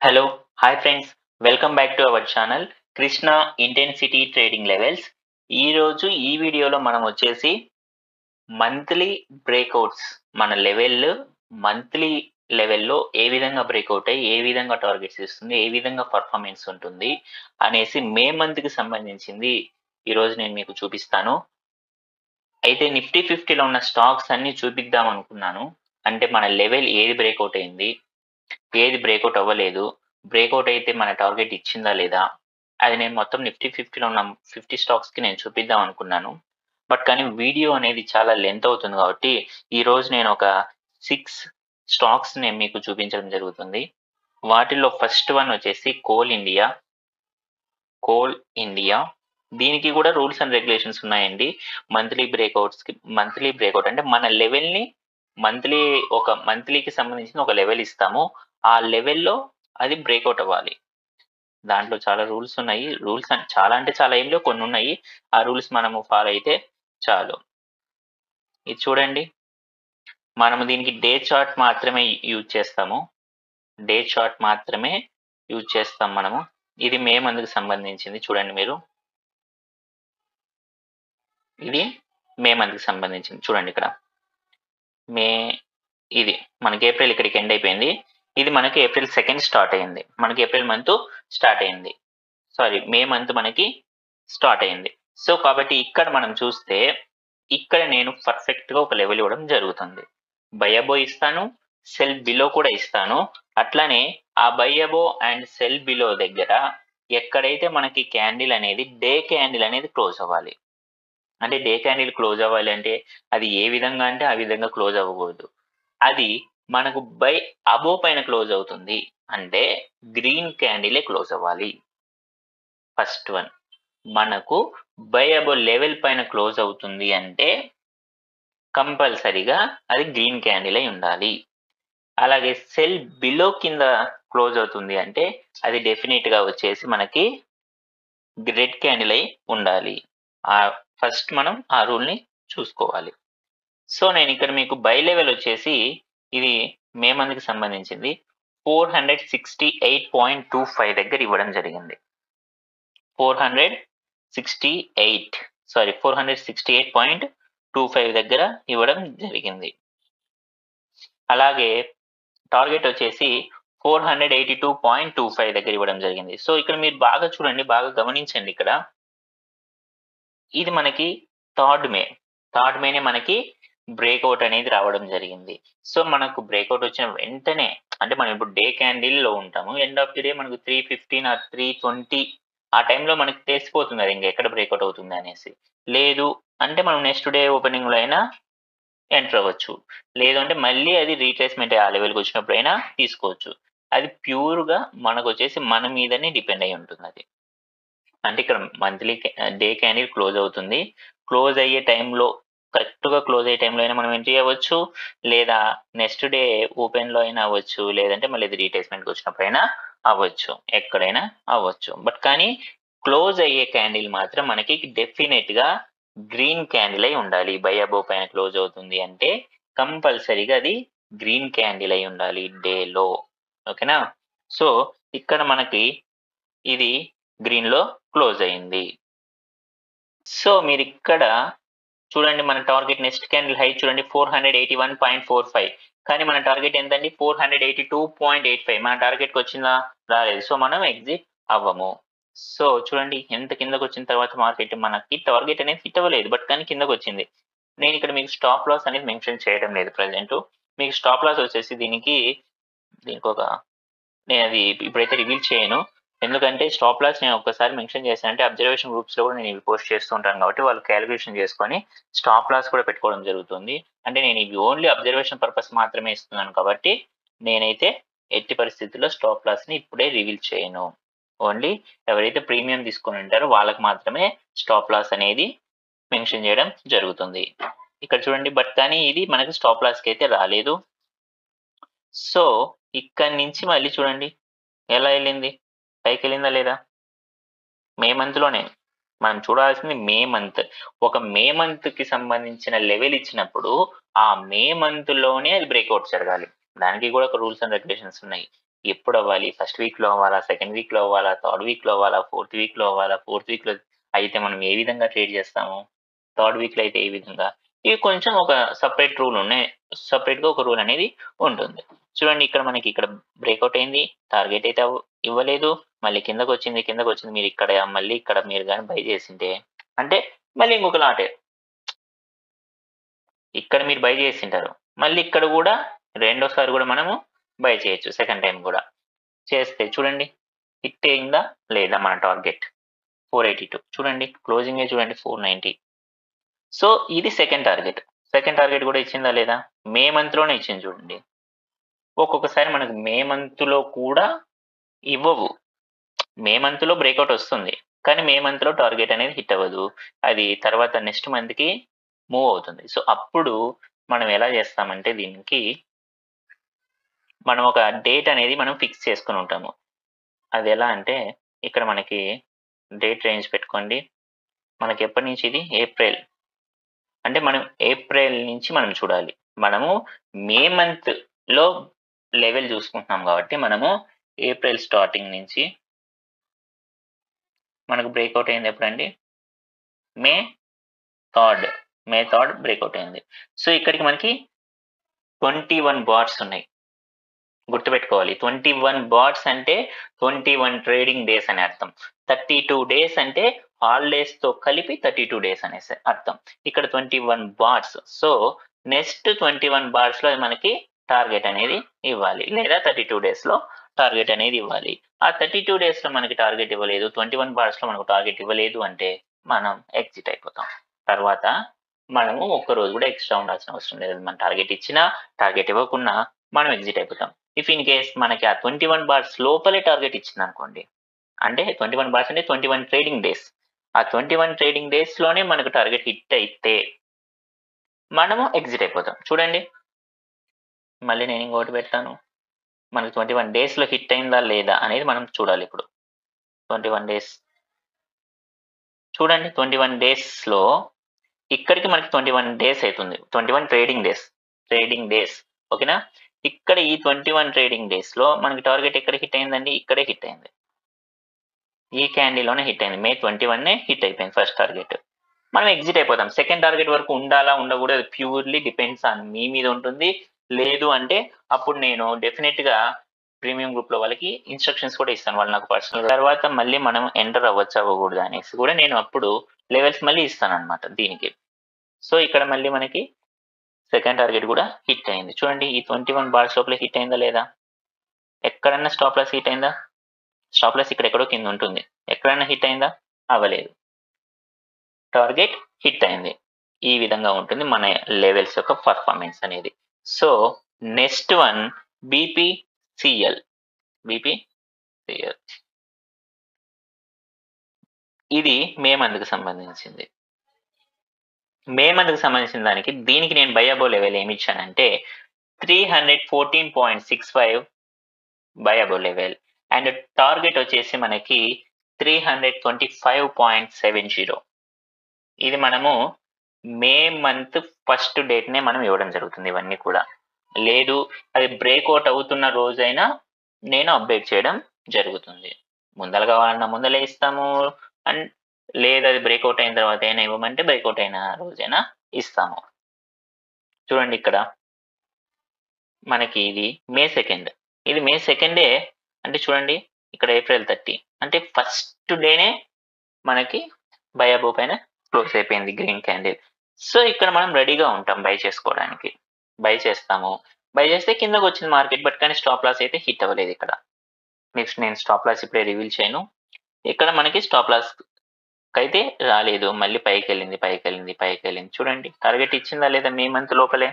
Hello! Hi friends. Welcome back to our channel Krishna intensity trading levels. ఈరోజు ఈ వీడియోలో మనం వచ్చేసి మంత్లీ బ్రేక్అవుట్స్ మన మంత్లీ లెవెల్‌లో ఏ విధంగా బ్రేక్అవుట్ అయ్యి, ఏ విధంగా టార్గెట్స్ ఇస్తుంది, ఏ విధంగా పర్ఫార్మెన్స్ ఉంటుంది అనేసి మే మంత్‌కి సంబంధించింది ఈరోజు నేను మీకు చూపిస్తాను. అయితే నిఫ్టీ 50లో ఉన్న స్టాక్స్ అన్నీ చూపిద్దాం అనుకున్నాను. అంటే మన లెవెల్ ఏది బ్రేక్అవుట్ అయింది, ఏది బ్రేక్అవుట్ అవ్వలేదు, బ్రేక్అవుట్ అయితే మన టార్గెట్ ఇచ్చిందా లేదా, అది నేను మొత్తం నిఫ్టీ 50లో ఉన్న 50 స్టాక్స్‌కి నేను చూపిద్దాం అనుకున్నాను. బట్ కానీ వీడియో అనేది చాలా లెంత్ అవుతుంది కాబట్టి, ఈరోజు నేను ఒక 6 స్టాక్స్ నేను మీకు చూపించడం జరుగుతుంది. వాటిల్లో ఫస్ట్ వన్ వచ్చేసి కోల్ ఇండియా. దీనికి కూడా రూల్స్ అండ్ రెగ్యులేషన్స్ ఉన్నాయండి. మంత్లీ బ్రేక్అవుట్ అంటే మన లెవెల్‌ని మంత్లీకి సంబంధించిన ఒక లెవెల్ ఇస్తాము. ఆ లెవెల్‌లో అది బ్రేక్అవుట్ అవ్వాలి. దాంట్లో చాలా రూల్స్ ఉన్నాయి. చాలా అంటే చాలా ఏం లేవు, కొన్ని ఉన్నాయి. ఆ రూల్స్ మనము ఫాలో అయితే చాలు. ఇది చూడండి. మనము దీనికి డే చార్ట్ మాత్రమే యూజ్ చేస్తాము. డే చార్ట్ మాత్రమే యూజ్ చేస్తాం మనము. ఇది మే మంత్‌కి సంబంధించింది చూడండి మీరు. ఇది మే మంత్‌కి సంబంధించింది చూడండి ఇక్కడ. మే ఇది మనకి ఏప్రిల్ ఇక్కడికి ఎండ్ అయిపోయింది. ఇది మనకి ఏప్రిల్ 2 స్టార్ట్ అయింది. మనకి ఏప్రిల్ మంత్ స్టార్ట్ అయింది. మే మంత్ మనకి స్టార్ట్ అయింది. సో, కాబట్టి ఇక్కడ మనం చూస్తే, ఇక్కడ నేను పర్ఫెక్ట్‌గా ఒక లెవెల్ ఇవ్వడం జరుగుతుంది. బై అబోవ్ ఇస్తాను, సెల్ బిలో కూడా ఇస్తాను. అట్లనే ఆ by above and cell below దగ్గర ఎక్కడైతే మనకి డే క్యాండిల్ అనేది క్లోజ్ అవ్వాలి. అంటే డే క్యాండిల్ క్లోజ్ అవ్వాలి అంటే, అది ఏ విధంగా అంటే ఆ విధంగా క్లోజ్ అవ్వకూడదు. అది మనకు బై అబోవ్ పైన క్లోజ్ అవుతుంది. అంటే గ్రీన్ క్యాండిలే క్లోజ్ అవ్వాలి. First one. మనకు బై అబోవ్ లెవెల్ పైన క్లోజ్ అవుతుంది అంటే కంపల్సరీగా అది గ్రీన్ క్యాండిల్ అయి ఉండాలి. అలాగే సెల్ బిలో కింద క్లోజ్ అవుతుంది అంటే అది డెఫినిట్‌గా వచ్చేసి మనకి రెడ్ క్యాండిల్ అయి ఉండాలి. ఫస్ట్ మనం ఆ రూల్‌ని చూసుకోవాలి. సో, నేనిక్కడ మీకు బై లెవెల్ వచ్చేసి ఇది మే మంత్‌కి సంబంధించింది. 468.25 దగ్గర ఇవ్వడం జరిగింది. 468.25 దగ్గర ఇవ్వడం జరిగింది. అలాగే టార్గెట్ వచ్చేసి 482.25 దగ్గర ఇవ్వడం జరిగింది. సో, ఇక్కడ మీరు బాగా చూడండి, బాగా గమనించండి ఇక్కడ. ఇది మనకి థర్డ్ మేనే మనకి బ్రేక్అవుట్ అనేది రావడం జరిగింది. సో, మనకు బ్రేక్అవుట్ వచ్చిన వెంటనే అంటే మనం ఇప్పుడు డే క్యాండిల్‌లో ఉంటాము. ఎండ్ ఆఫ్ ది డే మనకు 3:15 ఆర్ 3:20 ఆ టైంలో మనకి తెలిసిపోతుంది అది ఎక్కడ బ్రేక్అవుట్ అవుతుంది అనేసి. లేదు అంటే మనం నెక్స్ట్ డే ఓపెనింగ్‌లో అయినా ఎంటర్ అవ్వచ్చు. లేదు అంటే మళ్ళీ అది రీట్రేస్‌మెంట్ ఆ లెవెల్‌కి వచ్చినప్పుడైనా తీసుకోవచ్చు. అది ప్యూర్‌గా మనకొచ్చేసి మన మీదనే డిపెండ్ అయ్యి ఉంటుందది. అంటే ఇక్కడ డే క్యాండిల్ క్లోజ్ అవుతుంది. క్లోజ్ అయ్యే టైంలో కరెక్ట్‌గా క్లోజ్ అయ్యే టైంలో అయినా మనం ఎంట్రీ అవ్వచ్చు. లేదా నెక్స్ట్ డే ఓపెన్‌లో అయినా అవ్వచ్చు. లేదంటే మళ్ళీ అది రీట్రేస్‌మెంట్‌కి వచ్చినప్పుడైనా అవ్వచ్చు. ఎక్కడైనా అవ్వచ్చు. బట్ కానీ క్లోజ్ అయ్యే క్యాండిల్ మాత్రం మనకి డెఫినిట్‌గా గ్రీన్ క్యాండిల్ అయి ఉండాలి. బై అబోవ్ పైన క్లోజ్ అవుతుంది అంటే కంపల్సరీగా అది గ్రీన్ క్యాండిల్ అయి ఉండాలి డేలో. ఓకేనా? సో, ఇక్కడ మనకి ఇది గ్రీన్‌లో క్లోజ్ అయింది. సో, మీరిక్కడ చూడండి, మన టార్గెట్ నెక్స్ట్ క్యాండిల్ హై చూడండి 481.45. కానీ మన టార్గెట్ ఎంతండి 482.85. మన టార్గెట్‌కి వచ్చిందా? రాలేదు. సో, మనం ఎగ్జిట్ అవ్వము. సో, చూడండి ఎంత కిందకొచ్చిన తర్వాత మార్కెట్ మనకి టార్గెట్ అనేది హిట్ అవ్వలేదు. బట్ కానీ కిందకొచ్చింది. నేనిక్కడ మీకు స్టాప్ లాస్ అనేది మెన్షన్ చేయడం లేదు ప్రెజెంటు. మీకు స్టాప్ లాస్ వచ్చేసి దీనికొక నేనది ఇప్పుడైతే రివీల్ చేయను. ఎందుకంటే స్టాప్ లాస్ నేను ఒక్కసారి మెన్షన్ చేశానంటే అబ్జర్వేషన్ గ్రూప్స్‌లో కూడా నేను ఇవి పోస్ట్ చేస్తూ ఉంటాను కాబట్టి వాళ్ళు కాలిక్యులేషన్ చేసుకొని స్టాప్ లాస్ కూడా పెట్టుకోవడం జరుగుతుంది. అంటే నేను ఇవి ఓన్లీ అబ్జర్వేషన్ పర్పస్ మాత్రమే ఇస్తున్నాను కాబట్టి నేనైతే ఎట్టి పరిస్థితుల్లో స్టాప్ లాస్‌ని ఇప్పుడే రివీల్ చేయను. ఓన్లీ ఎవరైతే ప్రీమియం తీసుకొని ఉంటారో వాళ్ళకి మాత్రమే స్టాప్ లాస్ అనేది మెన్షన్ చేయడం జరుగుతుంది. ఇక్కడ చూడండి, బట్ కానీ ఇది మనకి స్టాప్ లాస్‌కైతే రాలేదు. సో, ఇక్కడి నుంచి మళ్ళీ చూడండి ఎలా ఎళ్ళింది? పైకెళ్ళిందా లేదా? మే మంత్‌లోనే. మనం చూడాల్సింది మే మంత్. ఒక మే మంత్‌కి సంబంధించిన లెవెల్ ఇచ్చినప్పుడు, ఆ మే మంత్‌లోనే అది బ్రేక్‌ఔట్ జరగాలి. దానికి కూడా ఒక రూల్స్ అండ్ రెగ్యులేషన్స్ ఉన్నాయి. ఎప్పుడు అవ్వాలి? ఫస్ట్ వీక్‌లో అవ్వాలా? సెకండ్ వీక్‌లో అవ్వాలా? థర్డ్ వీక్‌లో అవ్వాలా? ఫోర్త్ వీక్‌లో అవ్వాలా? ఫోర్త్ వీక్‌లో అయితే మనం ఏ విధంగా ట్రేడ్ చేస్తాము? థర్డ్ వీక్‌లో అయితే ఏ విధంగా? ఇవి కొంచెం ఒక సెపరేట్ రూల్ ఉన్నాయి. సెపరేట్‌గా ఒక రూల్ అనేది ఉంటుంది. చూడండి ఇక్కడ మనకి ఇక్కడ బ్రేక్‌ఔట్ అయింది. టార్గెట్ అయితే ఇవ్వలేదు. మళ్ళీ కిందకొచ్చింది. మీరు ఇక్కడ మళ్ళీ ఇక్కడ మీరు గాని బై చేసుంటే అంటే మళ్ళీ ఇంకొక లాటే. ఇక్కడ మీరు బై చేసింటారు. మళ్ళీ ఇక్కడ గూడా రెండోసారి గూడా మనము బై చేయొచ్చు. సెకండ్ టైమ్ గూడా. చేస్తే చూడండి హిట్ అయిందా? లేదా మన టార్గెట్? 482 చూడండి క్లోజింగే చూడండి 490. సో, ఇది సెకండ్ టార్గెట్. సెకండ్ టార్గెట్ గూడా ఇచ్చిందా లేదా? మే మంత్‌లోనే ఇచ్చింది చూడండి. ఒక్కొక్కసారి మనకు మే మంత్‌లో కూడా ఇవ్వవు. మే మంత్‌లో బ్రేకౌట్ వస్తుంది. కానీ మే మంత్‌లో టార్గెట్ అనేది హిట్ అవ్వదు. అది తర్వాత నెక్స్ట్ మంత్‌కి మూవ్ అవుతుంది. సో, అప్పుడు మనం ఎలా చేస్తామంటే దీనికి మనం ఒక డేట్ అనేది మనం ఫిక్స్ చేసుకొని ఉంటాము. అది ఎలా అంటే ఇక్కడ మనకి డేట్ రేంజ్ పెట్టుకోండి. మనకి ఎప్పటి నుంచి ఇది ఏప్రిల్. అంటే మనం ఏప్రిల్ నుంచి మనం చూడాలి. మనము మే మంత్‌లో లెవెల్ చూసుకుంటున్నాం కాబట్టి మనము ఏప్రిల్ స్టార్టింగ్ నుంచి మనకు బ్రేకౌట్ అయింది ఎప్పుడండి? మే 3 మే 3 బ్రేకౌట్ అయింది. సో, ఇక్కడికి మనకి 21 బార్స్ ఉన్నాయి. గుర్తుపెట్టుకోవాలి. 21 బార్స్ అంటే 21 ట్రేడింగ్ డేస్ అని అర్థం. 32 డేస్ అంటే హాలిడేస్‌తో కలిపి 32 డేస్ అనేసి అర్థం. ఇక్కడ 21 బార్స్. సో, నెక్స్ట్ 21 బార్స్‌లో మనకి టార్గెట్ అనేది ఇవ్వాలి. లేదా 32 డేస్‌లో టార్గెట్ అనేది ఇవ్వాలి. ఆ 32 డేస్‌లో మనకి టార్గెట్ ఇవ్వలేదు. 21 బార్స్‌లో మనకు టార్గెట్ ఇవ్వలేదు అంటే మనం ఎగ్జిట్ అయిపోతాం. తర్వాత మనము ఒక్క రోజు కూడా ఎక్స్ట్రా ఉండాల్సిన అవసరం లేదు. మన టార్గెట్ ఇచ్చినా, టార్గెట్ ఇవ్వకున్నా మనం ఎగ్జిట్ అయిపోతాం. ఇఫ్ ఇన్ కేస్ మనకి ఆ 21 బార్స్ లోపలే టార్గెట్ ఇచ్చిందనుకోండి. అంటే 21 బార్స్ అంటే 21 ట్రేడింగ్ డేస్. ఆ 21 ట్రేడింగ్ డేస్‌లోనే మనకు టార్గెట్ హిట్ అయితే మనము ఎగ్జిట్ అయిపోతాం. చూడండి. మళ్ళీ నేను ఇంకోటి పెడతాను. మనకు 21 డేస్‌లో హిట్ అయిందా లేదా అనేది మనం చూడాలిప్పుడు. 21 డేస్. చూడండి 21 డేస్‌లో ఇక్కడికి మనకి 21 డేస్ అయితుంది. 21 ట్రేడింగ్ డేస్. Trading days. ఓకేనా? ఇక్కడ ఈ 21 ట్రేడింగ్ డేస్‌లో మనకి టార్గెట్ ఎక్కడ హిట్ అయిందండి? ఇక్కడే హిట్ అయింది. ఈ క్యాండిల్‌లోనే హిట్ అయింది. మే 21 హిట్ అయిపోయింది ఫస్ట్ టార్గెట్. మనం ఎగ్జిట్ అయిపోతాం. సెకండ్ టార్గెట్ వరకు ఉండాలా? ఉండకూడదా? ప్యూర్‌లీ డిపెండ్స్ ఆన్ మీ మీద ఉంటుంది. లేదు అంటే అప్పుడు నేను డెఫినిట్‌గా ప్రీమియం గ్రూప్‌లో వాళ్ళకి ఇన్‌స్ట్రక్షన్స్ కూడా ఇస్తాను. వాళ్ళు నాకు పర్సనల్‌గా తర్వాత మళ్ళీ మనం ఎంటర్ అవ్వచ్చా? అవ్వకూడదా? అనేసి కూడా నేను అప్పుడు లెవెల్స్ మళ్ళీ ఇస్తానన్నమాట దీనికి. సో, ఇక్కడ మళ్ళీ మనకి సెకండ్ టార్గెట్ కూడా హిట్ అయింది. చూడండి ఈ 21 బార్స్ లోపల హిట్ అయిందా లేదా? ఎక్కడన్నా స్టాప్ లాస్ హిట్ అయిందా? స్టాప్ లాస్ ఇక్కడెక్కడో కింద ఉంటుంది. ఎక్కడన్నా హిట్ అయిందా? అవ్వలేదు. టార్గెట్ హిట్ అయింది. ఈ విధంగా ఉంటుంది మన లెవెల్స్ యొక్క పర్ఫార్మెన్స్ అనేది. So, next one BPCL. BPCL. ఇది మే మంత్‌కి సంబంధించింది. మే మంత్‌కి సంబంధించిన దానికి దీనికి నేను బై అబోవ్ లెవెల్ ఏమి ఇచ్చానంటే 314.65 by above level and target వచ్చేసి మనకి 325.70. ఇది మనము మే మంత్ ఫస్ట్ డేట్‌నే మనం ఇవ్వడం జరుగుతుంది ఇవన్నీ కూడా. లేదు అది బ్రేక్‌ఔట్ అవుతున్న రోజైనా నేను అప్డేట్ చేయడం జరుగుతుంది. ముందల కావాలన్నా ముందలే ఇస్తాము. అండ్ లేదు అది బ్రేక్‌ఔట్ అయిన తర్వాత అయినా ఇవ్వమంటే బ్రేక్‌ఔట్ అయిన రోజైనా ఇస్తాము. చూడండి ఇక్కడ మనకి ఇది మే 2. ఇది మే 2 అంటే చూడండి ఇక్కడ ఏప్రిల్ 30 అంటే ఫస్ట్ డేనే మనకి బై అబోవ్ పైన క్లోజ్ అయిపోయింది గ్రీన్ క్యాండిల్. సో, ఇక్కడ మనం రెడీగా ఉంటాం బై చేసుకోవడానికి. బై చేస్తాము. బై చేస్తే కిందకొచ్చింది మార్కెట్ బట్ కానీ స్టాప్ లాస్ అయితే హిట్ అవ్వలేదు ఇక్కడ. నెక్స్ట్ నేను స్టాప్ లాస్ ఇప్పుడే రివీల్ చేయను. ఇక్కడ మనకి స్టాప్ లాస్ కైతే రాలేదు. మళ్ళీ పైకెళ్ళింది. చూడండి టార్గెట్ ఇచ్చిందా లేదా మే మంత్ లోపలే?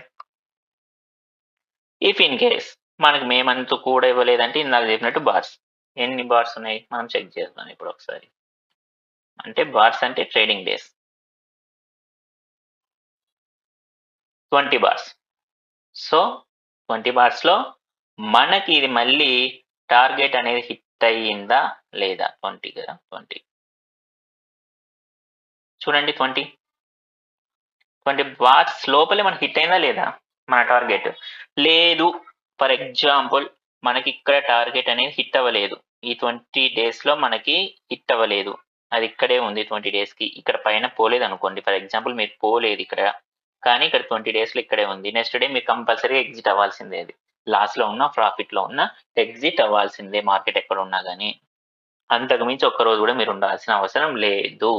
ఇఫ్ ఇన్ కేస్ మనకు మే మంత్ కూడా ఇవ్వలేదంటే ఇందాక చెప్పినట్టు బార్స్. ఎన్ని బార్స్ ఉన్నాయి? మనం చెక్ చేద్దాం ఇప్పుడు ఒకసారి. అంటే బార్స్ అంటే ట్రేడింగ్ డేస్. 20 బార్స్. సో, 20 బార్స్‌లో మనకి ఇది మళ్ళీ టార్గెట్ అనేది హిట్ అయ్యిందా? లేదా? 20 కదా! 20. చూడండి 20. 20 బార్స్ లోపలే మనకి హిట్ అయిందా లేదా? మన టార్గెట్. లేదు ఫర్ ఎగ్జాంపుల్ మనకి ఇక్కడ టార్గెట్ అనేది హిట్ అవ్వలేదు. ఈ 20 డేస్లో మనకి హిట్ అవ్వలేదు. అది ఇక్కడే ఉంది 20 డేస్కి. ఇక్కడ పైన పోలేదు అనుకోండి, ఫర్ ఎగ్జాంపుల్ మీరు పోలేదు ఇక్కడ, కానీ ఇక్కడ 20 డేస్లో ఇక్కడే ఉంది. నెక్స్ట్ డే మీరు కంపల్సరీగా ఎగ్జిట్ అవ్వాల్సిందే. అది లాస్లో ఉన్న ప్రాఫిట్లో ఉన్న ఎగ్జిట్ అవ్వాల్సిందే మార్కెట్ ఎక్కడ ఉన్నా కానీ. అంతకు మించి ఒక్కరోజు కూడా మీరు ఉండాల్సిన అవసరం లేదు.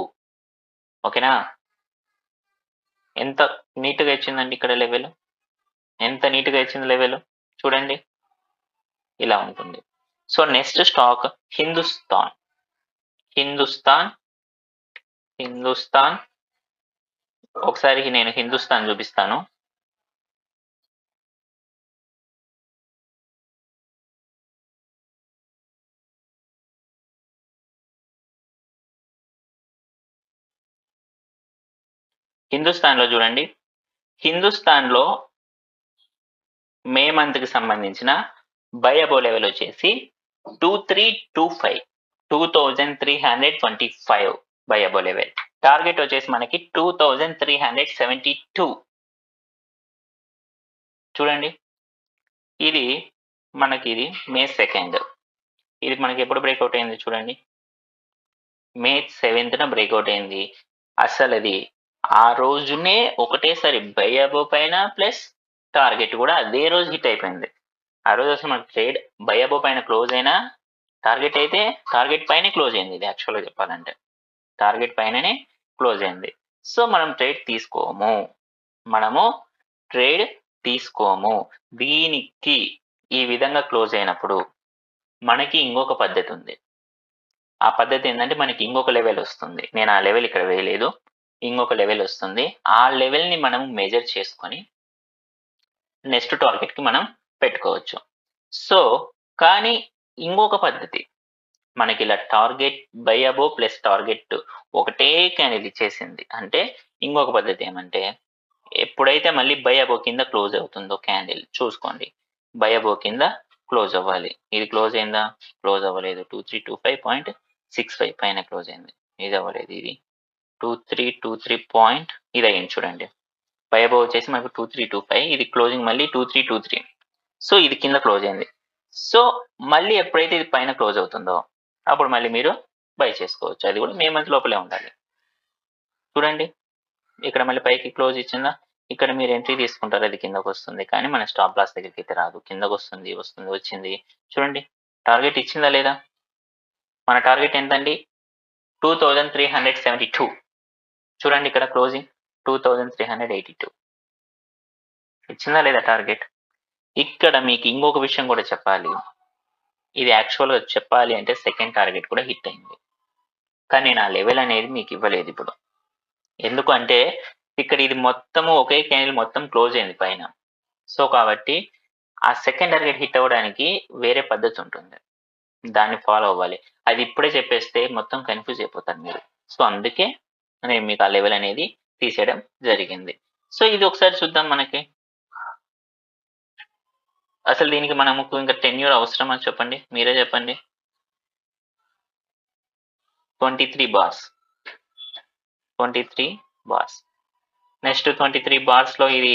ఓకేనా? ఎంత నీట్గా ఇచ్చిందండి ఇక్కడ లెవెల్, ఎంత నీట్గా ఇచ్చింది లెవెల్ చూడండి, ఇలా ఉంటుంది. So next stock Hindustan. ఒకసారి నేను హిందుస్థాన్ చూపిస్తాను. హిందుస్థాన్లో చూడండి, హిందుస్థాన్లో మే మంత్కి సంబంధించిన బై అబో లెవెల్ వచ్చేసి 2325, 2325 బై అబో లెవెల్. టార్గెట్ వచ్చేసి మనకి 2372. చూడండి, ఇది మనకి ఇది మే 2nd. ఇది మనకి ఎప్పుడు బ్రేక్అవుట్ అయింది చూడండి, మే 7th బ్రేక్అవుట్ అయింది. అసలు అది ఆ రోజునే ఒకటేసారి బై అబో పైన ప్లస్ టార్గెట్ కూడా అదే రోజు హిట్ అయిపోయింది. ఆ రోజు అసలు మనకి ట్రేడ్ బై అబో పైన క్లోజ్ అయినా టార్గెట్ అయితే టార్గెట్ పైనే క్లోజ్ అయింది. ఇది యాక్చువల్గా చెప్పాలంటే టార్గెట్ పైననే క్లోజ్ అయింది. సో మనం ట్రేడ్ తీసుకోము. దీనికి ఈ విధంగా క్లోజ్ అయినప్పుడు మనకి ఇంకొక పద్ధతి ఉంది. ఆ పద్ధతి ఏంటంటే మనకి ఇంకొక లెవెల్ వస్తుంది. నేను ఆ లెవెల్ ఇక్కడ వేయలేదు, ఇంకొక లెవెల్ వస్తుంది. ఆ లెవెల్ని మనం మెజర్ చేసుకొని నెక్స్ట్ టార్గెట్కి మనం పెట్టుకోవచ్చు. సో కానీ ఇంకొక పద్ధతి, మనకి ఇలా target by above plus target ఒకటే క్యాండిల్ ఇచ్చేసింది అంటే ఇంకొక పద్ధతి ఏమంటే, ఎప్పుడైతే మళ్ళీ బై అబో కింద క్లోజ్ అవుతుందో క్యాండిల్ చూసుకోండి, బై అబో కింద క్లోజ్ అవ్వాలి. ఇది క్లోజ్ అయిందా? క్లోజ్ అవ్వలేదు. 2325.65 పైన క్లోజ్ అయింది. ఇది అవ్వలేదు. ఇది 2323 ఇది అయ్యింది చూడండి. బై అబో వచ్చేసి మనకు 2325, ఇది క్లోజింగ్ మళ్ళీ 2323. సో ఇది కింద క్లోజ్ అయింది. సో మళ్ళీ ఎప్పుడైతే ఇది పైన క్లోజ్ అవుతుందో అప్పుడు మళ్ళీ మీరు బై చేసుకోవచ్చు. అది కూడా మే మంత్ లోపలే ఉండాలి. చూడండి, ఇక్కడ మళ్ళీ పైకి క్లోజ్ ఇచ్చిందా, ఇక్కడ మీరు ఎంట్రీ తీసుకుంటారు, అది కిందకు వస్తుంది. కానీ మన స్టాప్ లాస్ దగ్గరికి అయితే రాదు, కిందకు వచ్చింది. చూడండి, టార్గెట్ ఇచ్చిందా లేదా? మన టార్గెట్ ఎంతండి? 2372. చూడండి ఇక్కడ క్లోజింగ్ 2382. ఇచ్చిందా లేదా టార్గెట్? ఇక్కడ మీకు ఇంకొక విషయం కూడా చెప్పాలి. ఇది యాక్చువల్గా చెప్పాలి అంటే సెకండ్ టార్గెట్ కూడా హిట్ అయింది, కానీ నేను ఆ లెవెల్ అనేది మీకు ఇవ్వలేదు ఇప్పుడు. ఎందుకు అంటే ఇక్కడ ఇది మొత్తము ఒకే క్యాండిల్ మొత్తం క్లోజ్ అయింది పైన. సో కాబట్టి ఆ సెకండ్ టార్గెట్ హిట్ అవ్వడానికి వేరే పద్ధతి ఉంటుంది, దాన్ని ఫాలో అవ్వాలి. అది ఇప్పుడే చెప్పేస్తే మొత్తం కన్ఫ్యూజ్ అయిపోతారు మీరు. సో అందుకే నేను మీకు ఆ లెవెల్ అనేది తీసేయడం జరిగింది. సో ఇది ఒకసారి చూద్దాం. మనకి అసలు దీనికి మనకు ఇంకా టెన్యూర్ అవసరమా చెప్పండి, మీరే చెప్పండి. 23 బార్స్. నెక్స్ట్ 23 బార్స్లో ఇది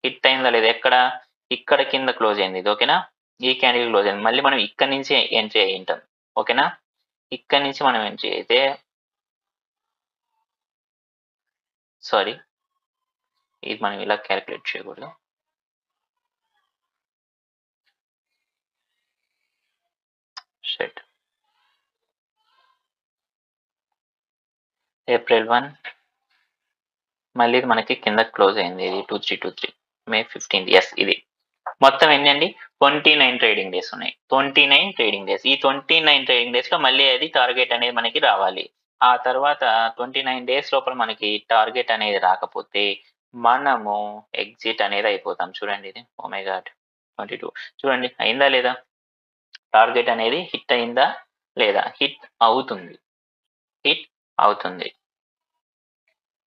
హిట్ అయిందా లేదా? ఇక్కడ కింద క్లోజ్ అయింది ఇది. ఓకేనా? ఈ క్యాండిల్ క్లోజ్ అయింది. మళ్ళీ మనం ఇక్కడ నుంచి ఎంట్రీ అయ్యి ఉంటాం. ఓకేనా? ఇక్కడ నుంచి మనం ఎంట్రీ అయితే సారీ, ఇది మనం ఇలా క్యాలిక్యులేట్ చేయకూడదు. షెట్ April 1 మళ్ళీ ఇది మనకి కింద క్లోజ్ అయింది. ఇది 2323 May 15. ఎస్, ఇది మొత్తం ఎన్ని అండి? 29 ట్రేడింగ్ డేస్ ఉన్నాయి. 29 ట్రేడింగ్ డేస్. ఈ 29 ట్రేడింగ్ డేస్లో మళ్ళీ అది టార్గెట్ అనేది మనకి రావాలి. ఆ తర్వాత 29 డేస్ లోపల మనకి టార్గెట్ అనేది రాకపోతే మనము ఎగ్జిట్ అనేది అయిపోతాం. చూడండి, ఇది ఓ మై గాడ్ 22. చూడండి, అయిందా లేదా? టార్గెట్ అనేది హిట్ అయిందా లేదా? హిట్ అవుతుంది.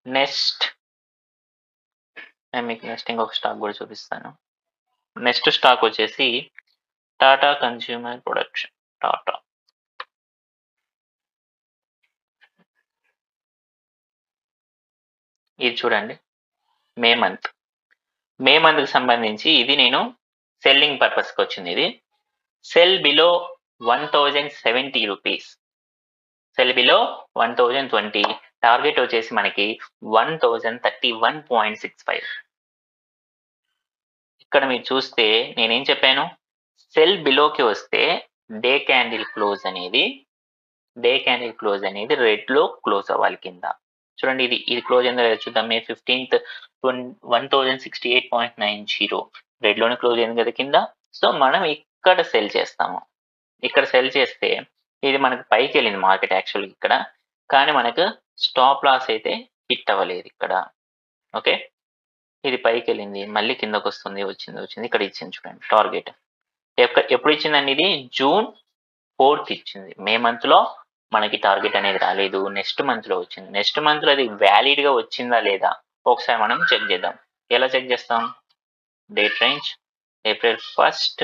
నెక్స్ట్ నేను మీకు నెక్స్ట్ ఇంకొక స్టాక్ కూడా చూపిస్తాను. నెక్స్ట్ స్టాక్ వచ్చేసి టాటా కన్స్యూమర్ ప్రొడక్షన్. టాటా ఇది చూడండి, మే మంత్కి సంబంధించి ఇది నేను సెల్లింగ్ పర్పస్కి వచ్చింది. ఇది cell below 1070 rupees, cell below 1020, target వచ్చేసి మనకి 1031.65. ఇక్కడ మీరు చూస్తే నేనేం చెప్పాను, సెల్ బిలోకి వస్తే డే క్యాండిల్ క్లోజ్ అనేది రెడ్ లో క్లోజ్ అవ్వాలి కింద. చూడండి ఇది క్లోజ్ అయిందో లేదో చూద్దాం. మే 15th 1068.90 రెడ్ లోనే క్లోజ్ అయింది కదా కింద. సో మనం ఇక్కడ సెల్ చేస్తాము. ఇక్కడ సెల్ చేస్తే ఇది మనకు పైకి వెళ్ళింది మార్కెట్ యాక్చువల్ ఇక్కడ, కానీ మనకు స్టాప్ లాస్ అయితే హిట్ అవ్వలేదు ఇక్కడ. ఓకే, ఇది పైకి వెళ్ళింది, మళ్ళీ కిందకు వచ్చింది ఇక్కడ ఇచ్చింది చూడండి టార్గెట్. ఎప్పుడు ఇచ్చిందండి? ఇది June 4th ఇచ్చింది. మే మంత్ లో మనకి టార్గెట్ అనేది రాలేదు, నెక్స్ట్ మంత్ లో వచ్చింది. నెక్స్ట్ మంత్ లో అది వ్యాలిడ్ గా వచ్చిందా లేదా ఒకసారి మనం చెక్ చేద్దాం. ఎలా చెక్ చేస్తాం? డేట్ రేంజ్ April 1st,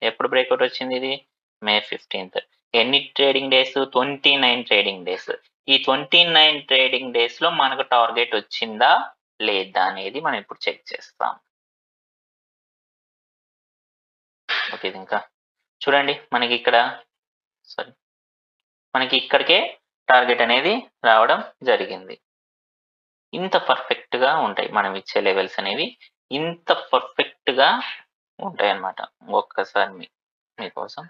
ఎప్పుడు బ్రేక్అవుట్ వచ్చింది? ఇది May 15th. ఎన్ని ట్రేడింగ్ డేస్? 29 trading days. ఈ 29 ట్రేడింగ్ డేస్ లో మనకు టార్గెట్ వచ్చిందా లేదా అనేది మనం ఇప్పుడు చెక్ చేస్తాం. ఓకే, ఇంకా చూడండి మనకి ఇక్కడికే టార్గెట్ అనేది రావడం జరిగింది. ఇంత పర్ఫెక్ట్ గా ఉంటాయి మనం ఇచ్చే లెవెల్స్ అనేవి, ఇంత పర్ఫెక్ట్ గా ఉంటాయి అన్నమాట. ఒక్కసారి మీకోసం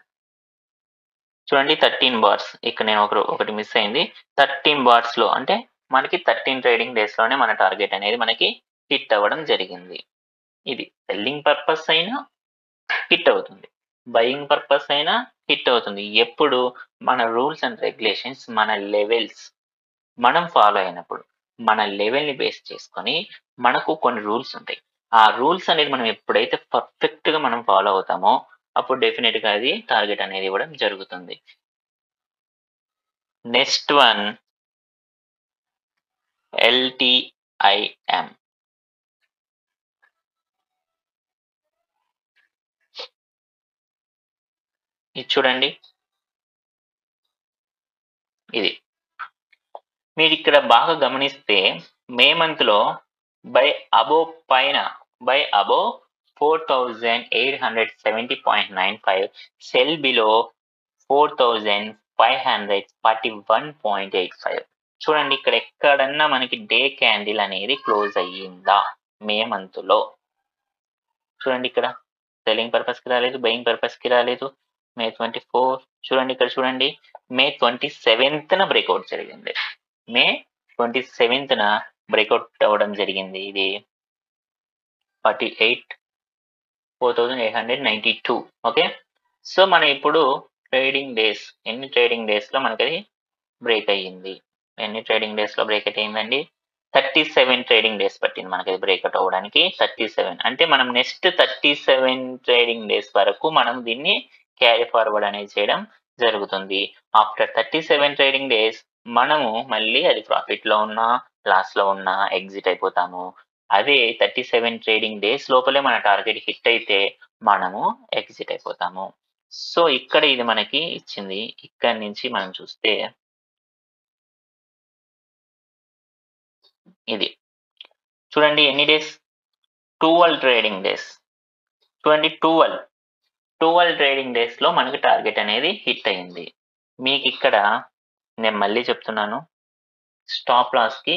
చూడండి 13 బార్స్. ఇక్కడ నేను ఒకటి మిస్ అయింది. 13 బార్స్ లో అంటే మనకి 13 ట్రేడింగ్ డేస్ లోనే మన టార్గెట్ అనేది మనకి హిట్ అవ్వడం జరిగింది. ఇది సెల్లింగ్ పర్పస్ అయినా హిట్ అవుతుంది, బయింగ్ పర్పస్ అయినా హిట్ అవుతుంది. ఎప్పుడు మన రూల్స్ అండ్ రెగ్యులేషన్స్, మన లెవెల్స్ మనం ఫాలో అయినప్పుడు, మన లెవెల్ ని బేస్ చేసుకొని మనకు కొన్ని రూల్స్ ఉంటాయి. ఆ రూల్స్ అనేది మనం ఎప్పుడైతే పర్ఫెక్ట్ గా మనం ఫాలో అవుతామో అప్పుడు డెఫినెట్ గా అది టార్గెట్ అనేది ఇవ్వడం జరుగుతుంది. Next one LTIM. ఇది చూడండి, ఇది మీరు ఇక్కడ బాగా గమనిస్తే మే మంత్ లో బై అబోవ్ 4870.95, సెల్ బిలో 4541.85. చూడండి ఇక్కడ ఎక్కడన్నా మనకి డే క్యాండిల్ అనేది క్లోజ్ అయ్యిందా మే మంత్ లో? చూడండి ఇక్కడ సెల్లింగ్ పర్పస్ కి రాలేదు, బయింగ్ పర్పస్ కి రాలేదు. May 24 చూడండి, ఇక్కడ చూడండి May 27th బ్రేక్అవుట్ జరిగింది. May 27th బ్రేక్అవుట్ అవ్వడం జరిగింది. ఇది 48,892. ఓకే, సో మనం ఇప్పుడు ఎన్ని ట్రేడింగ్ డేస్ లో మనకి అది బ్రేక్ అయ్యింది? ఎన్ని ట్రేడింగ్ డేస్ లో బ్రేక్అవుట్ అయిందండి? 37 ట్రేడింగ్ డేస్ పట్టింది మనకి అది బ్రేక్అవుట్ అవ్వడానికి. 37 అంటే మనం నెక్స్ట్ 37 ట్రేడింగ్ డేస్ వరకు మనం దీన్ని క్యారీ ఫార్వర్డ్ అనేది చేయడం జరుగుతుంది. ఆఫ్టర్ 37 ట్రేడింగ్ డేస్ మనము మళ్ళీ అది ప్రాఫిట్ లో ఉన్నా లాస్ లో ఉన్నా ఎగ్జిట్ అయిపోతాము. అదే 37 ట్రేడింగ్ డేస్ లోపలే మన టార్గెట్ హిట్ అయితే మనము ఎగ్జిట్ అయిపోతాము. సో ఇక్కడ ఇది మనకి ఇచ్చింది. ఇక్కడ నుంచి మనం చూస్తే ఇది చూడండి ఎన్ని డేస్? 12 trading days. చూడండి 12 ట్రేడింగ్ డేస్ లో మనకి టార్గెట్ అనేది హిట్ అయింది. మీకు ఇక్కడ నేను మళ్ళీ చెప్తున్నాను, స్టాప్ లాస్ కి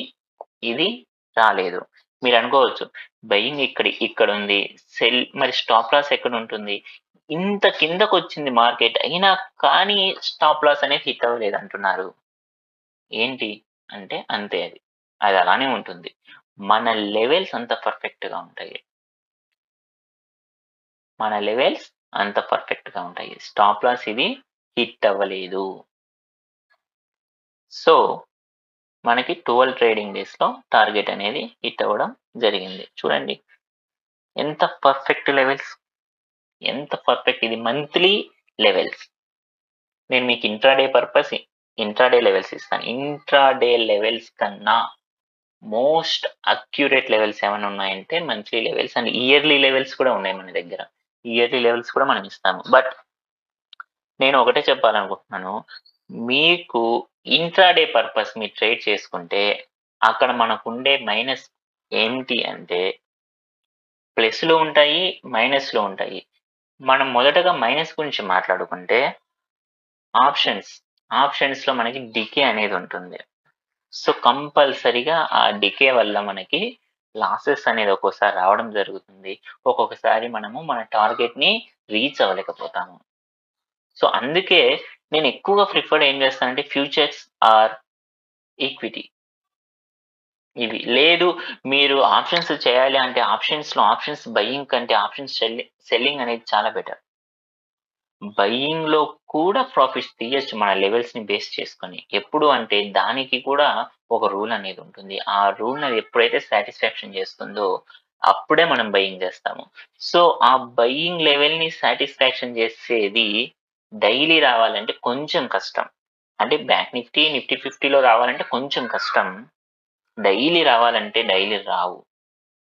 ఇది రాలేదు. మీరు అనుకోవచ్చు బయింగ్ ఇక్కడ ఉంది, సెల్ మరి స్టాప్ లాస్ ఎక్కడ ఉంటుంది? ఇంత కిందకు వచ్చింది మార్కెట్ అయినా కానీ స్టాప్ లాస్ అనేది హిట్ అవ్వలేదు అంటున్నారు. ఏంటి అంటే అంతే, అది అలానే ఉంటుంది. మన లెవెల్స్ అంత పర్ఫెక్ట్ గా ఉంటాయి, స్టాప్ లాస్ ఇది హిట్ అవ్వలేదు. సో మనకి 12 ట్రేడింగ్ డేస్ లో టార్గెట్ అనేది హిట్ అవ్వడం జరిగింది. చూడండి ఎంత పర్ఫెక్ట్ లెవెల్స్, ఎంత పర్ఫెక్ట్. ఇది మంత్లీ లెవెల్స్. నేను మీకు ఇంట్రాడే లెవెల్స్ ఇస్తాను. ఇంట్రాడే లెవెల్స్ కన్నా మోస్ట్ అక్యురేట్ లెవెల్స్ ఏమైనా ఉన్నాయంటే monthly levels and yearly levels కూడా ఉన్నాయి మన దగ్గర. ఇయర్లీ లెవెల్స్ కూడా మనం ఇస్తాము. బట్ నేను ఒకటే చెప్పాలనుకుంటున్నాను, మీకు ఇంట్రాడే పర్పస్ మీరు ట్రేడ్ చేసుకుంటే అక్కడ మనకు ఉండే మైనస్ ఏంటి అంటే ప్లస్లు ఉంటాయి, మైనస్లు ఉంటాయి. మనం మొదటగా మైనస్ గురించి మాట్లాడుకుంటే ఆప్షన్స్‌లో మనకి డికే అనేది ఉంటుంది. సో, కంపల్సరీగా ఆ డికే వల్ల మనకి లాసెస్ అనేది ఒక్కోసారి రావడం జరుగుతుంది. ఒక్కొక్కసారి మనము మన టార్గెట్‌ని రీచ్ అవ్వలేకపోతాము. సో, అందుకే నేను ఎక్కువగా ఏం చేస్తానంటే ఫ్యూచర్స్ ఆర్ ఈక్విటీ ఇవి. లేదు మీరు ఆప్షన్స్ చేయాలి అంటే ఆప్షన్స్ బయింగ్ కంటే సెల్లింగ్ అనేది చాలా బెటర్. బయింగ్‌లో కూడా ప్రాఫిట్స్ తీయొచ్చు మన లెవెల్స్‌ని బేస్ చేసుకొని. ఎప్పుడు అంటే దానికి కూడా ఒక రూల్ అనేది ఉంటుంది. ఆ రూల్‌ని అది ఎప్పుడైతే సాటిస్ఫాక్షన్ చేస్తుందో అప్పుడే మనం బయింగ్ చేస్తాము. సో, ఆ బయింగ్ లెవెల్‌ని సాటిస్ఫాక్షన్ చేసేది డైలీ రావాలంటే కొంచెం కష్టం. అంటే బ్యాంక్ నిఫ్టీ 50లో రావాలంటే కొంచెం కష్టం. డైలీ రావాలంటే డైలీ రావు.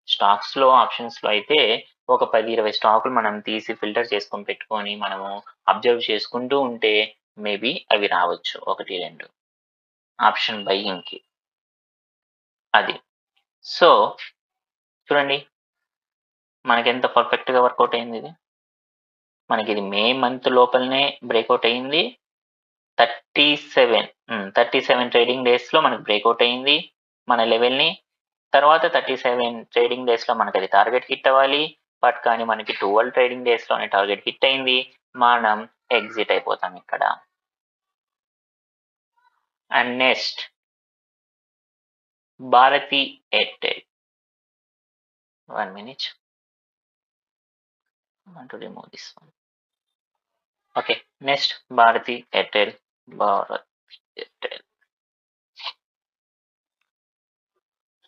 స్టాక్స్‌లో, ఆప్షన్స్‌లో అయితే ఒక 10, 20 స్టాకులు మనం తీసి ఫిల్టర్ చేసుకొని పెట్టుకొని మనము అబ్జర్వ్ చేసుకుంటూ ఉంటే మేబీ అవి రావచ్చు 1, 2 ఆప్షన్ బయింగ్‌కి. అది. సో, చూడండి మనకెంత పర్ఫెక్ట్‌గా వర్కౌట్ అయిందిది. మనకిది మే మంత్ లోపలనే బ్రేకౌట్ అయింది. 37 ట్రేడింగ్ డేస్‌లో మనకు బ్రేకౌట్ అయింది. మన లెవెల్‌ని. తర్వాత 37 ట్రేడింగ్ డేస్‌లో మనకది టార్గెట్ హిట్ అవ్వాలి. బట్ కానీ మనకి 12 ట్రేడింగ్ డేస్‌లోనే టార్గెట్ హిట్ అయింది. మనం ఎగ్జిట్ అయిపోతాం ఇక్కడ. And next Bharti Airtel. 1 minute. I want to remove this one. Okay. Next Bharti Airtel.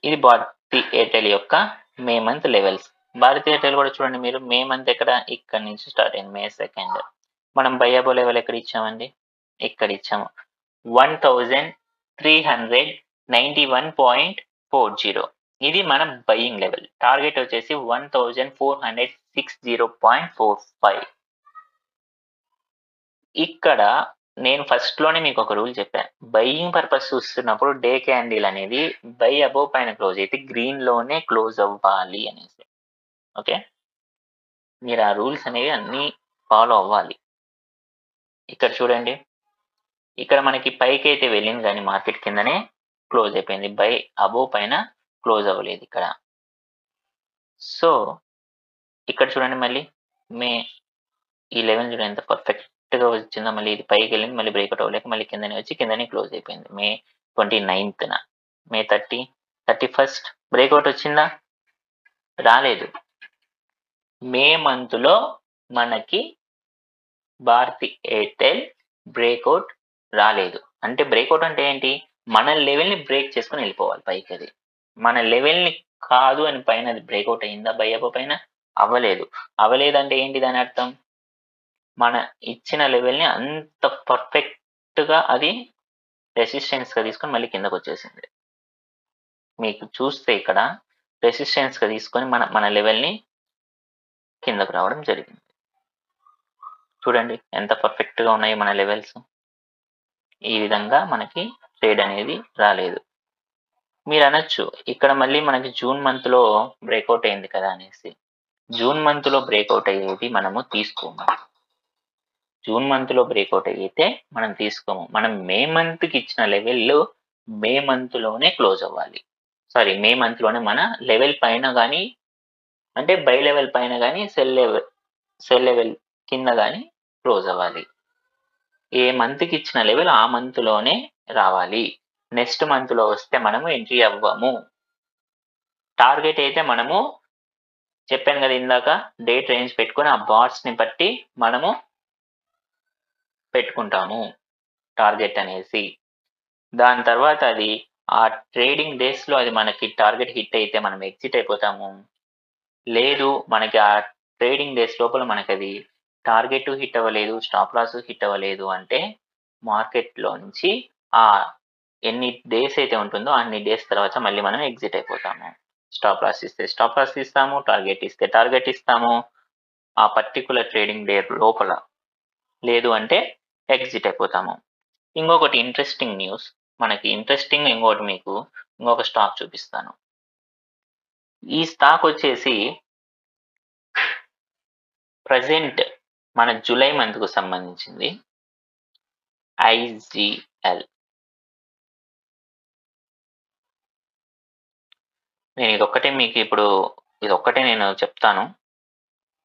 ఇది భారతి ఎయిర్టెల్ యొక్క May month levels. Bharti Airtel కూడా చూడండి మీరు మే మంత్ ఎక్కడ ఇక్కడ నుంచి స్టార్ట్ అయింది మే 2. మనం బై అబో లెవెల్ ఎక్కడ ఇచ్చామండి? ఇక్కడ ఇచ్చాము. 1391.40. ఇది మన బయింగ్ లెవెల్. టార్గెట్ వచ్చేసి 1460.45. ఇక్కడ నేను ఫస్ట్‌లోనే మీకు ఒక రూల్ చెప్పాను. బయింగ్ పర్పస్ చూస్తున్నప్పుడు డే క్యాండిల్ అనేది బై అబోవ్ పైన క్లోజ్ అయితే గ్రీన్‌లోనే క్లోజ్ అవ్వాలి అనేసి. ఓకే. మీరు ఆ రూల్స్ అనేవి అన్నీ ఫాలో అవ్వాలి. ఇక్కడ చూడండి. ఇక్కడ మనకి పైకైతే వెళ్ళింది కానీ మార్కెట్ కిందనే క్లోజ్ అయిపోయింది. బై అబోవ్ పైన క్లోజ్ అవ్వలేదు ఇక్కడ. సో, ఇక్కడ చూడండి మళ్ళీ మే ఈ లెవెల్ చూడండి ఎంత పర్ఫెక్ట్‌గా వచ్చిందో. మళ్ళీ ఇది పైకెళ్ళింది. మళ్ళీ బ్రేకౌట్ అవ్వలేక మళ్ళీ కిందనే వచ్చి కిందనే క్లోజ్ అయిపోయింది. మే 29న. మే 30, 31 బ్రేకౌట్ వచ్చిందా? రాలేదు. మే మంత్‌లో మనకి భారతి ఎయిర్టెల్ బ్రేకౌట్ రాలేదు. అంటే బ్రేకౌట్ అంటే ఏంటి? మన లెవెల్‌ని బ్రేక్ చేసుకొని వెళ్ళిపోవాలి పైకది. మన లెవెల్‌ని కాదు అని పైన అది బ్రేకౌట్ అయిందా? బై అబోవ్ పైన? అవ్వలేదు. అవ్వలేదంటే ఏంటి దాని అర్థం? మన ఇచ్చిన లెవెల్‌ని అంత పర్ఫెక్ట్‌గా అది రెసిస్టెన్స్‌గా తీసుకొని మళ్ళీ కిందకొచ్చేసింది. మీకు చూస్తే ఇక్కడ రెసిస్టెన్స్‌గా తీసుకొని మన లెవెల్‌ని కిందకు రావడం జరిగింది. చూడండి ఎంత పర్ఫెక్ట్‌గా ఉన్నాయి మన లెవెల్స్. ఈ విధంగా మనకి ట్రేడ్ అనేది రాలేదు. మీరనొచ్చు ఇక్కడ మళ్ళీ మనకి జూన్ మంత్‌లో బ్రేకౌట్ అయింది కదా అనేసి. జూన్ మంత్‌లో బ్రేకౌట్ అయ్యేది మనము తీసుకోము. జూన్ మంత్‌లో బ్రేకౌట్ అయితే మనం తీసుకోము. మనం మే మంత్‌కి ఇచ్చిన లెవెల్‌లో మే మంత్‌లోనే క్లోజ్ అవ్వాలి. సారీ మే మంత్‌లోనే మన లెవెల్ పైన గాని అంటే బై లెవెల్ పైన గాని సెల్ లెవెల్ కింద గాని క్లోజ్ అవ్వాలి. ఏ మంత్‌కి ఇచ్చిన లెవెల్ ఆ మంత్‌లోనే రావాలి. నెక్స్ట్ మంత్‌లో వస్తే మనము ఎంట్రీ అవ్వము. టార్గెట్ అయితే మనము చెప్పాను కదా ఇందాక డేట్ రేంజ్ పెట్టుకొని ఆ బార్స్‌ని బట్టి మనము పెట్టుకుంటాము టార్గెట్ అనేసి. దాని తర్వాత అది ఆ ట్రేడింగ్ డేస్‌లో అది మనకి టార్గెట్ హిట్ అయితే మనం ఎగ్జిట్ అయిపోతాము. లేదు మనకి ఆ ట్రేడింగ్ డేస్ లోపల మనకది టార్గెట్ హిట్ అవ్వలేదు, స్టాప్ లాస్ హిట్ అవ్వలేదు అంటే మార్కెట్‌లో నుంచి ఎన్ని డేస్ అయితే ఉంటుందో అన్ని డేస్ తర్వాత మళ్ళీ మనం ఎగ్జిట్ అయిపోతాము. స్టాప్ లాస్ ఇస్తే స్టాప్ లాస్ ఇస్తాము. టార్గెట్ ఇస్తే టార్గెట్ ఇస్తాము. ఆ పర్టిక్యులర్ ట్రేడింగ్ డే లోపల. లేదు అంటే ఎగ్జిట్ అయిపోతాము. ఇంకొకటి ఇంట్రెస్టింగ్ న్యూస్. మనకి ఇంట్రెస్టింగ్ ఇంకోటి మీకు ఇంకొక స్టాక్ చూపిస్తాను. ఈ స్టాక్ వచ్చేసి ప్రజెంట్ మన జూలై మంత్కు సంబంధించింది IGL. నేను ఇదొక్కటే మీకు ఇప్పుడు ఇదొక్కటే నేను చెప్తాను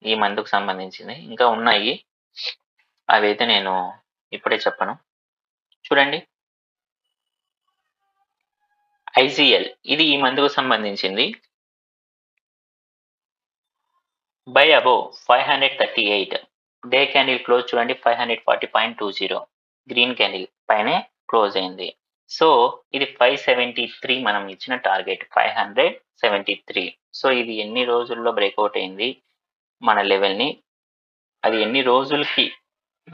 ఈ మంత్కు సంబంధించింది. ఇంకా ఉన్నాయి, అవైతే నేను ఇప్పుడే చెప్పను. చూడండి, IGL ఇది ఈ మంత్కు సంబంధించింది. By above 538 day candle close చూడండి 540.20 గ్రీన్ క్యాండిల్ పైనే క్లోజ్ అయింది. సో ఇది 573 మనం ఇచ్చిన టార్గెట్ 573. సో ఇది ఎన్ని రోజుల్లో బ్రేక్అవుట్ అయింది మన లెవెల్ని, అది ఎన్ని రోజులకి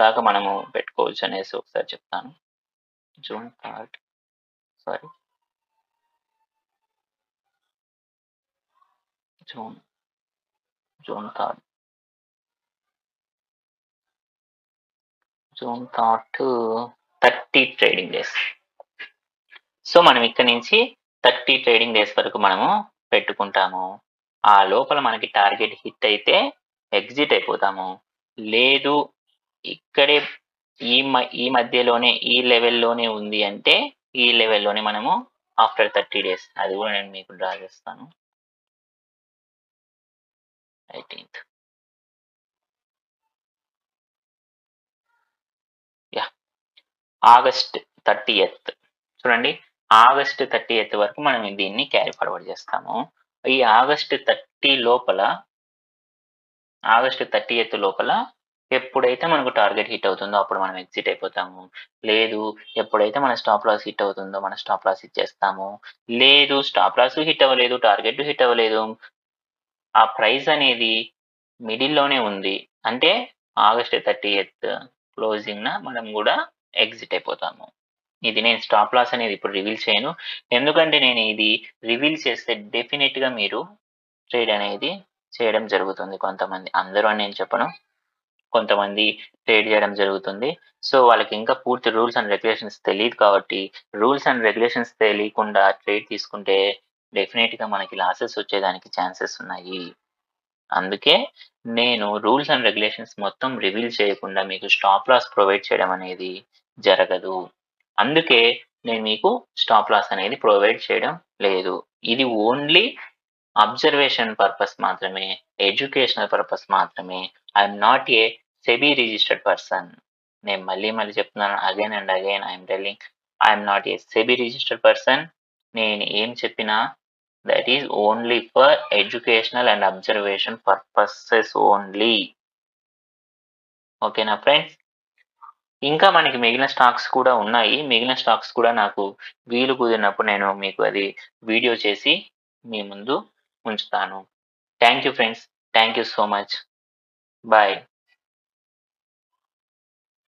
దాకా మనము పెట్టుకోవచ్చు అనేసి ఒకసారి చెప్తాను. June 3rd June 30 trading days. So మనం ఇక్కడ నుంచి 30 ట్రేడింగ్ డేస్ వరకు మనము పెట్టుకుంటాము. ఆ లోపల మనకి టార్గెట్ హిట్ అయితే ఎగ్జిట్ అయిపోతాము. లేదు ఇక్కడే ఈ మధ్యలోనే ఈ లెవెల్లోనే ఉంది అంటే ఈ లెవెల్లోనే మనము ఆఫ్టర్ 30 డేస్, అది కూడా నేను మీకు డ్రా చేస్తాను. 18th ఆగస్ట్ 30th చూడండి, ఆగస్ట్ 30th వరకు మనం దీన్ని క్యారీ ఫార్వర్డ్ చేస్తాము. ఈ ఆగస్ట్ 30th లోపల ఎప్పుడైతే మనకు టార్గెట్ హిట్ అవుతుందో అప్పుడు మనం ఎగ్జిట్ అయిపోతాము. లేదు ఎప్పుడైతే మన స్టాప్ లాస్ హిట్ అవుతుందో మన స్టాప్ లాస్ ఇచ్చేస్తాము. లేదు స్టాప్ లాస్ హిట్ అవ్వలేదు, టార్గెట్ హిట్ అవ్వలేదు, ఆ ప్రైస్ అనేది మిడిల్లోనే ఉంది అంటే ఆగస్ట్ 30th క్లోజింగ్న మనం కూడా ఎగ్జిట్ అయిపోతాము. ఇది నేను స్టాప్ లాస్ అనేది ఇప్పుడు రివీల్ చేయను, ఎందుకంటే నేను ఇది రివీల్ చేస్తే డెఫినెట్గా మీరు ట్రేడ్ అనేది చేయడం జరుగుతుంది. కొంతమంది, అందరూ అని నేను చెప్పను, కొంతమంది ట్రేడ్ చేయడం జరుగుతుంది. సో వాళ్ళకి ఇంకా పూర్తి రూల్స్ అండ్ రెగ్యులేషన్స్ తెలియదు కాబట్టి, రూల్స్ అండ్ రెగ్యులేషన్స్ తెలియకుండా ట్రేడ్ తీసుకుంటే డెఫినెట్గా మనకి లాసెస్ వచ్చేదానికి ఛాన్సెస్ ఉన్నాయి. అందుకే నేను రూల్స్ అండ్ రెగ్యులేషన్స్ మొత్తం రివీల్ చేయకుండా మీకు స్టాప్ లాస్ ప్రొవైడ్ చేయడం అనేది జరగదు. అందుకే నేను మీకు స్టాప్ లాస్ అనేది ప్రొవైడ్ చేయడం లేదు. ఇది ఓన్లీ అబ్జర్వేషన్ పర్పస్ మాత్రమే, ఎడ్యుకేషనల్ పర్పస్ మాత్రమే. I'm not a SEBI registered person. నేను మళ్ళీ చెప్తున్నాను, again and again I'm telling, I'm not a SEBI registered person. నేను ఏం చెప్పినా that is only for educational and observation purposes only. ఓకేనా friends? ఇంకా మనకి మిగిలిన స్టాక్స్ కూడా ఉన్నాయి. మిగిలిన స్టాక్స్ కూడా నాకు వీలు కుదిరినప్పుడు నేను మీకు అది వీడియో చేసి మీ ముందు ఉంచుతాను. Thank you friends, thank you so much, bye.